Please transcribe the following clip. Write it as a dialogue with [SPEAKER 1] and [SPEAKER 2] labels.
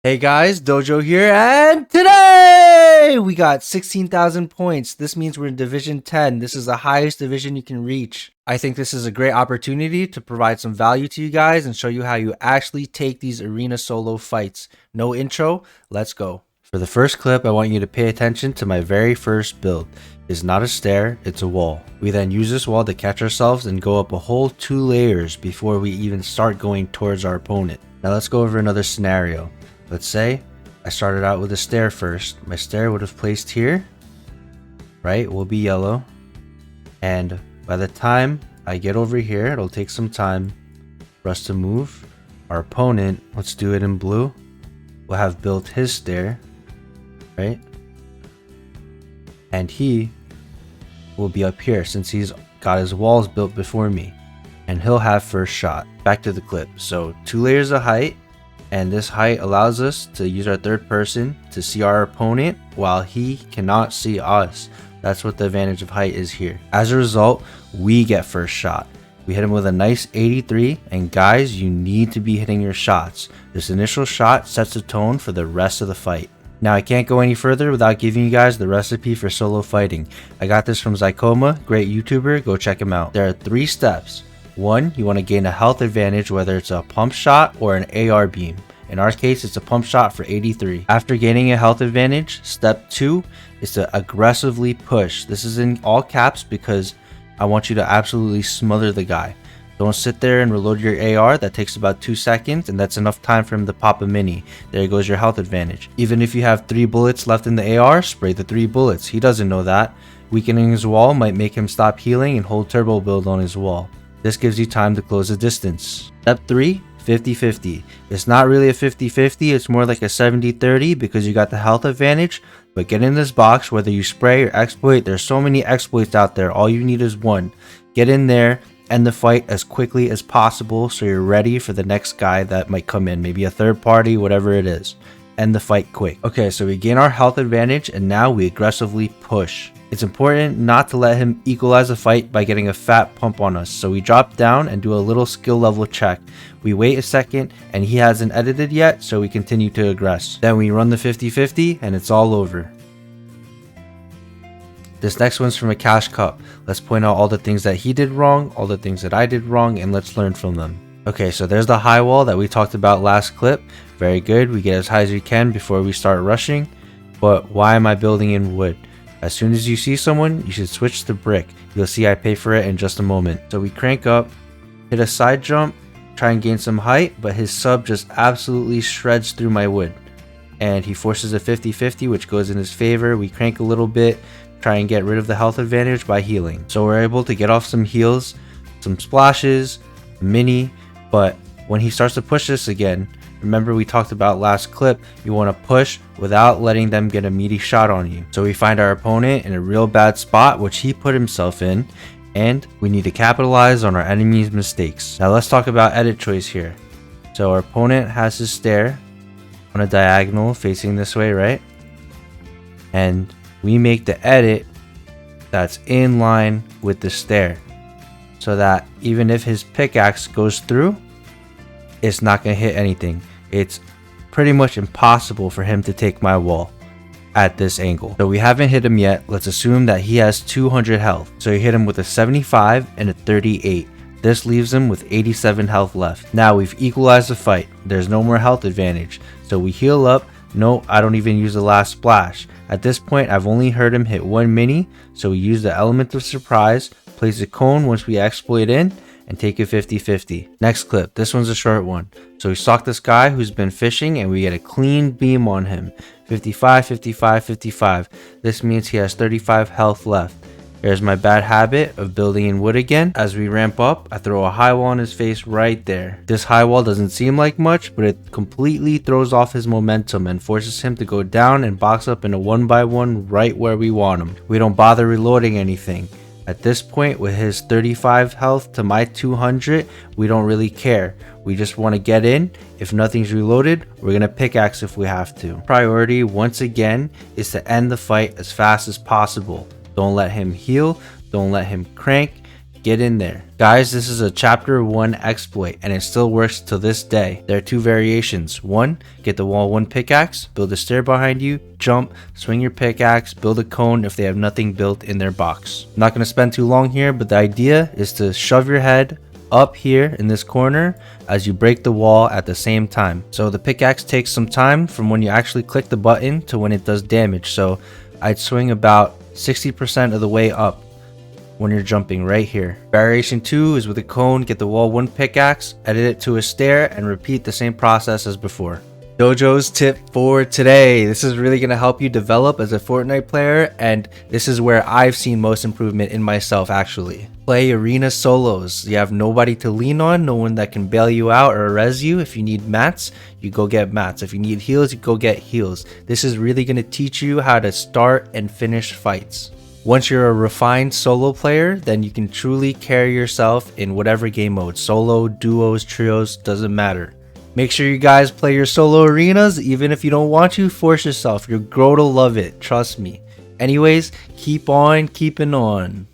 [SPEAKER 1] Hey guys, Dojo here, and today we got 16,000 points. This means we're in Division 10. This is the highest division you can reach. I think this is a great opportunity to provide some value to you guys and show you how you actually take these arena solo fights. No intro, let's go. For the first clip, I want you to pay attention to my very first build. It's not a stair, it's a wall. We then use this wall to catch ourselves and go up a whole 2 layers before we even start going towards our opponent. Now let's go over another scenario. Let's say I started out with a stair first. My stair would have placed here, right? Will be yellow. And by the time I get over here, it'll take some time for us to move. Our opponent, let's do it in blue, will have built his stair, right? And he will be up here since he's got his walls built before me. And he'll have first shot. Back to the clip. So 2 layers of height. And this height allows us to use our third person to see our opponent while he cannot see us. That's what the advantage of height is here. As a result, we get first shot. We hit him with a nice 83, and guys, you need to be hitting your shots. This initial shot sets the tone for the rest of the fight. Now I can't go any further without giving you guys the recipe for solo fighting. I got this from Zycoma, great YouTuber, go check him out. There are 3 steps. 1, you want to gain a health advantage, whether it's a pump shot or an AR beam. In our case, it's a pump shot for 83. After gaining a health advantage, step 2 is to aggressively push. This is in all caps because I want you to absolutely smother the guy. Don't sit there and reload your AR. That takes about 2 seconds, and that's enough time for him to pop a mini. There goes your health advantage. Even if you have 3 bullets left in the AR, spray the 3 bullets. He doesn't know that. Weakening his wall might make him stop healing and hold turbo build on his wall. This gives you time to close the distance. Step 3, 50-50. It's not really a 50-50, it's more like a 70-30 because you got the health advantage. But get in this box, whether you spray or exploit, there's so many exploits out there. All you need is one. Get in there, end the fight as quickly as possible so you're ready for the next guy that might come in. Maybe a third party, whatever it is. End the fight quick. Okay, so we gain our health advantage and now we aggressively push. It's important not to let him equalize the fight by getting a fat pump on us, so we drop down and do a little skill level check. We wait a second and he hasn't edited yet, so we continue to aggress. Then we run the 50-50 and it's all over. This next one's from a cash cup. Let's point out all the things that he did wrong, all the things that I did wrong, and let's learn from them. Okay, so there's the high wall that we talked about last clip. Very good, we get as high as we can before we start rushing. But why am I building in wood? As soon as you see someone, you should switch to brick. You'll see I pay for it in just a moment. So we crank up, hit a side jump, try and gain some height, but his sub just absolutely shreds through my wood. And he forces a 50-50, which goes in his favor. We crank a little bit, try and get rid of the health advantage by healing. So we're able to get off some heals, some splashes, a mini, but when he starts to push this again, remember we talked about last clip, you want to push without letting them get a meaty shot on you. So we find our opponent in a real bad spot, which he put himself in, and we need to capitalize on our enemy's mistakes. Now let's talk about edit choice here. So our opponent has his stair on a diagonal facing this way, right? And we make the edit that's in line with the stair, so that even if his pickaxe goes through, it's not going to hit anything. It's pretty much impossible for him to take my wall at this angle. So we haven't hit him yet. Let's assume that he has 200 health. So you hit him with a 75 and a 38. This leaves him with 87 health left. Now we've equalized the fight. There's no more health advantage. So we heal up. No, I don't even use the last splash. At this point, I've only heard him hit 1 mini. So we use the element of surprise, place a cone once we exploit in, and take a 50-50. Next clip, this one's a short one. So we stalk this guy who's been fishing and we get a clean beam on him. 55, 55, 55. This means he has 35 health left. Here's my bad habit of building in wood again. As we ramp up, I throw a high wall on his face right there. This high wall doesn't seem like much, but it completely throws off his momentum and forces him to go down and box up in a 1x1 right where we want him. We don't bother reloading anything. At this point, with his 35 health to my 200, we don't really care. We just want to get in. If nothing's reloaded, we're going to pickaxe if we have to. Priority, once again, is to end the fight as fast as possible. Don't let him heal. Don't let him crank. Get in there. Guys, this is a chapter 1 exploit and it still works to this day. There are 2 variations. 1, get the wall 1 pickaxe, build a stair behind you, jump, swing your pickaxe, build a cone if they have nothing built in their box. I'm not going to spend too long here, but the idea is to shove your head up here in this corner as you break the wall at the same time. So the pickaxe takes some time from when you actually click the button to when it does damage. So I'd swing about 60% of the way up when you're jumping right here. Variation 2 is with a cone, get the wall 1 pickaxe, edit it to a stair, and repeat the same process as before. Jojo's tip for today. This is really going to help you develop as a Fortnite player, and this is where I've seen most improvement in myself actually. Play arena solos. You have nobody to lean on, no one that can bail you out or res you. If you need mats, you go get mats. If you need heals, you go get heals. This is really going to teach you how to start and finish fights. Once you're a refined solo player, then you can truly carry yourself in whatever game mode. Solo, duos, trios, doesn't matter. Make sure you guys play your solo arenas. Even if you don't want to, force yourself. You'll grow to love it. Trust me. Anyways, keep on keeping on.